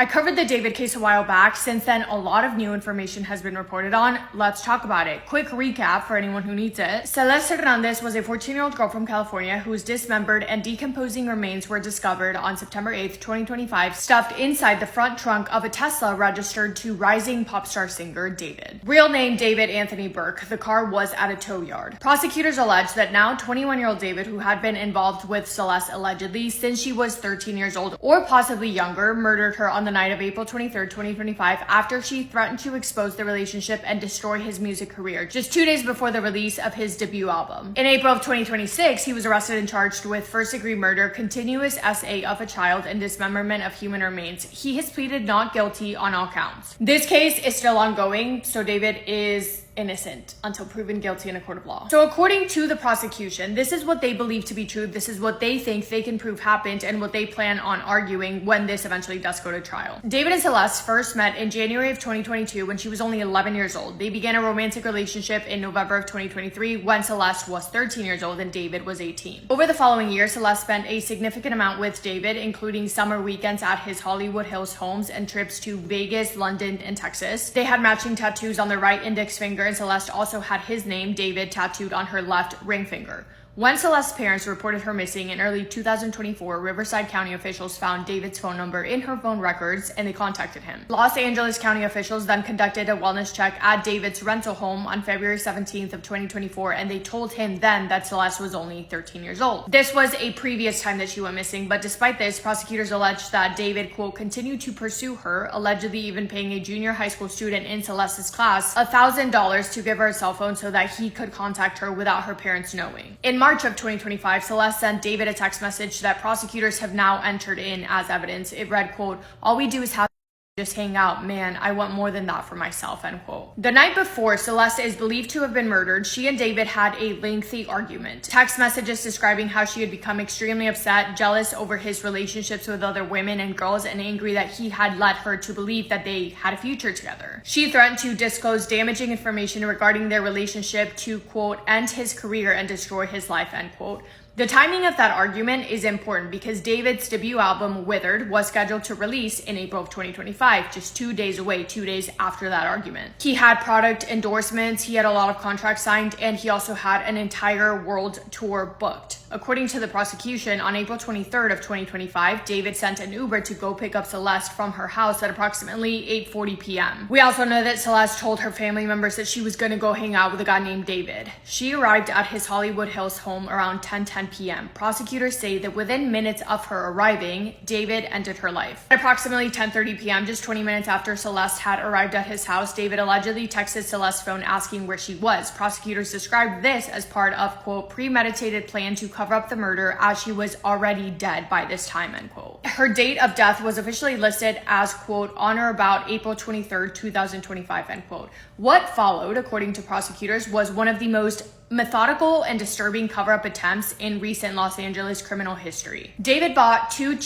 I covered the David case a while back. Since then, a lot of new information has been reported on. Let's talk about it. Quick recap for anyone who needs it. Celeste Hernandez was a 14-year-old girl from California whose dismembered and decomposing remains were discovered on September 8th, 2025, stuffed inside the front trunk of a Tesla registered to rising pop star singer David. Real name David Anthony Burke. The car was at a tow yard. Prosecutors allege that now 21-year-old David, who had been involved with Celeste allegedly since she was 13 years old or possibly younger, murdered her on the night of April 23rd, 2025, after she threatened to expose the relationship and destroy his music career just 2 days before the release of his debut album. In April of 2026, he was arrested and charged with first-degree murder, continuous SA of a child, and dismemberment of human remains. He has pleaded not guilty on all counts. This case is still ongoing, so David is innocent until proven guilty in a court of law. So according to the prosecution, this is what they believe to be true. This is what they think they can prove happened and what they plan on arguing when this eventually does go to trial. David and Celeste first met in January of 2022 when she was only 11 years old. They began a romantic relationship in November of 2023 when Celeste was 13 years old and David was 18. Over the following year, Celeste spent a significant amount with David, including summer weekends at his Hollywood Hills homes and trips to Vegas, London, and Texas. They had matching tattoos on their right index finger, and Celeste also had his name, David, tattooed on her left ring finger. When Celeste's parents reported her missing in early 2024, Riverside County officials found David's phone number in her phone records and they contacted him. Los Angeles County officials then conducted a wellness check at David's rental home on February 17th of 2024, and they told him then that Celeste was only 13 years old. This was a previous time that she went missing, but despite this, prosecutors alleged that David, quote, continued to pursue her, allegedly even paying a junior high school student in Celeste's class $1,000 to give her a cell phone so that he could contact her without her parents knowing. In March of 2025, Celeste sent David a text message that prosecutors have now entered in as evidence. It read, quote, all we do is have just hang out, man. I want more than that for myself, end quote. The night before Celeste is believed to have been murdered, she and David had a lengthy argument. Text messages describing how she had become extremely upset, jealous over his relationships with other women and girls, and angry that he had led her to believe that they had a future together. She threatened to disclose damaging information regarding their relationship to, quote, end his career and destroy his life, end quote. The timing of that argument is important because David's debut album, Withered, was scheduled to release in April of 2025, just 2 days away, 2 days after that argument. He had product endorsements, he had a lot of contracts signed, and he also had an entire world tour booked. According to the prosecution, on April 23rd of 2025, David sent an Uber to go pick up Celeste from her house at approximately 8:40 p.m. We also know that Celeste told her family members that she was going to go hang out with a guy named David. She arrived at his Hollywood Hills home around 10:10 p.m. Prosecutors say that within minutes of her arriving, David ended her life. At approximately 10:30 p.m., just 20 minutes after Celeste had arrived at his house, David allegedly texted Celeste's phone asking where she was. Prosecutors described this as part of, quote, premeditated plan to cover up the murder as she was already dead by this time, end quote. Her date of death was officially listed as, quote, on or about April 23rd, 2025, end quote. What followed, according to prosecutors, was one of the most methodical and disturbing cover-up attempts in recent Los Angeles criminal history. David bought two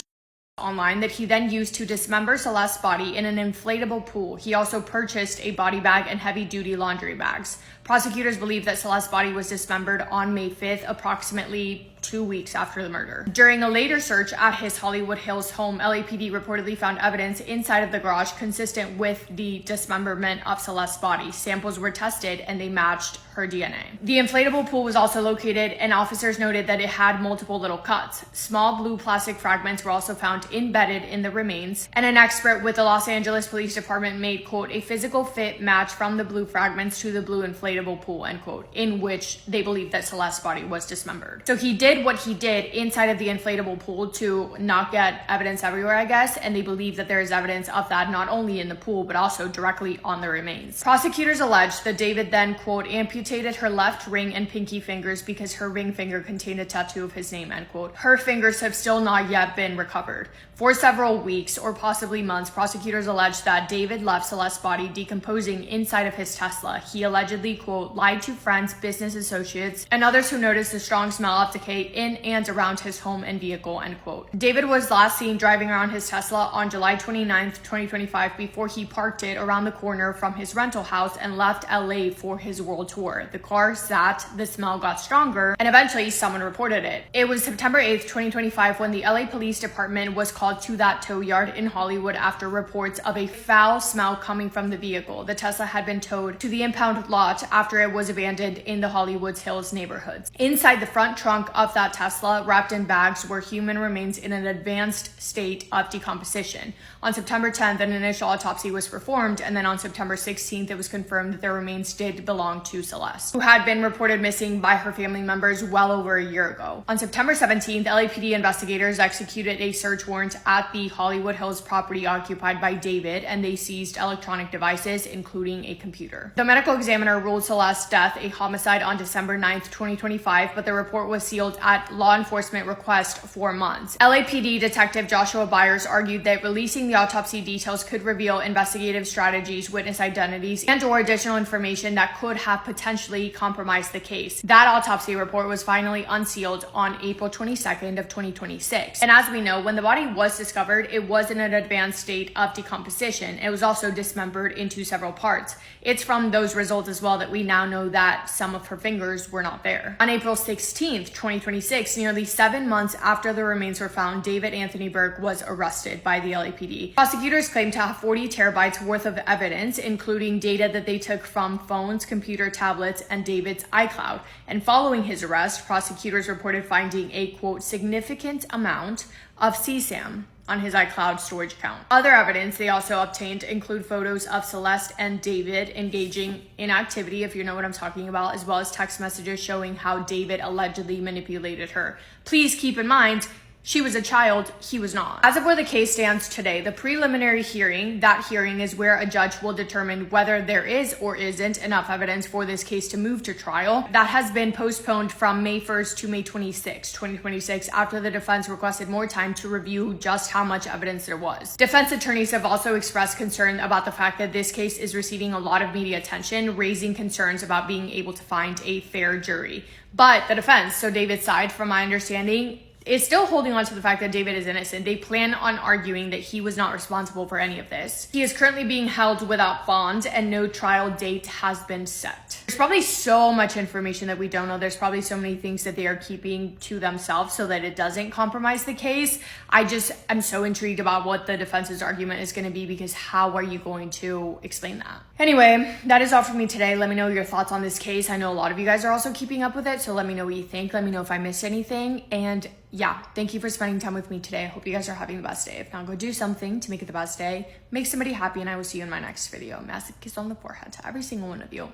online that he then used to dismember Celeste's body in an inflatable pool. He also purchased a body bag and heavy-duty laundry bags. Prosecutors believe that Celeste's body was dismembered on May 5th, approximately 2 weeks after the murder. During a later search at his Hollywood Hills home, LAPD reportedly found evidence inside of the garage consistent with the dismemberment of Celeste's body. Samples were tested and they matched her DNA. The inflatable pool was also located, and officers noted that it had multiple little cuts. Small blue plastic fragments were also found embedded in the remains, and an expert with the Los Angeles Police Department made, quote, a physical fit match from the blue fragments to the blue inflatable pool, end quote, in which they believe that Celeste's body was dismembered. So he did what he did inside of the inflatable pool to not get evidence everywhere, I guess, and they believe that there is evidence of that not only in the pool but also directly on the remains. Prosecutors alleged that David then, quote, amputated her left ring and pinky fingers because her ring finger contained a tattoo of his name, end quote. Her fingers have still not yet been recovered. For several weeks or possibly months, prosecutors alleged that David left Celeste's body decomposing inside of his Tesla. He allegedly, quote, lied to friends, business associates, and others who noticed a strong smell of decay in and around his home and vehicle, end quote. David was last seen driving around his Tesla on July 29th, 2025, before he parked it around the corner from his rental house and left LA for his world tour. The car sat, the smell got stronger, and eventually someone reported it. It was September 8th, 2025, when the LA Police Department was called to that tow yard in Hollywood after reports of a foul smell coming from the vehicle. The Tesla had been towed to the impound lot after it was abandoned in the Hollywood Hills neighborhoods. Inside the front trunk of that Tesla, wrapped in bags, were human remains in an advanced state of decomposition. On September 10th, an initial autopsy was performed, and then on September 16th, it was confirmed that their remains did belong to Celeste, who had been reported missing by her family members well over a year ago. On September 17th, LAPD investigators executed a search warrant at the Hollywood Hills property occupied by David, and they seized electronic devices, including a computer. The medical examiner ruled Celeste's death a homicide on December 9th, 2025, but the report was sealed at law enforcement request for months. LAPD Detective Joshua Byers argued that releasing the autopsy details could reveal investigative strategies, witness identities, and/or additional information that could have potentially compromised the case. That autopsy report was finally unsealed on April 22nd of 2026. And as we know, when the body was discovered, it was in an advanced state of decomposition. It was also dismembered into several parts. It's from those results as well that we now know that some of her fingers were not there. On April 16th, 2026, nearly 7 months after the remains were found, David Anthony Burke was arrested by the LAPD. Prosecutors claim to have 40 terabytes worth of evidence, including data that they took from phones, computer tablets, and David's iCloud. And following his arrest, prosecutors reported finding a, quote, significant amount of CSAM on his iCloud storage account. Other evidence they also obtained include photos of Celeste and David engaging in activity, if you know what I'm talking about, as well as text messages showing how David allegedly manipulated her. Please keep in mind, she was a child, he was not. As of where the case stands today, the preliminary hearing, that hearing is where a judge will determine whether there is or isn't enough evidence for this case to move to trial. That has been postponed from May 1st to May 26, 2026, after the defense requested more time to review just how much evidence there was. Defense attorneys have also expressed concern about the fact that this case is receiving a lot of media attention, raising concerns about being able to find a fair jury. But the defense, so David's side, from my understanding, is still holding on to the fact that David is innocent. They plan on arguing that he was not responsible for any of this. He is currently being held without bond, and no trial date has been set. There's probably so much information that we don't know. There's probably so many things that they are keeping to themselves so that it doesn't compromise the case. I'm so intrigued about what the defense's argument is going to be, because how are you going to explain that? Anyway, that is all for me today. Let me know your thoughts on this case. I know a lot of you guys are also keeping up with it, so let me know what you think. Let me know if I missed anything. And yeah, thank you for spending time with me today. I hope you guys are having the best day. If not, go do something to make it the best day. Make somebody happy, and I will see you in my next video. Massive kiss on the forehead to every single one of you.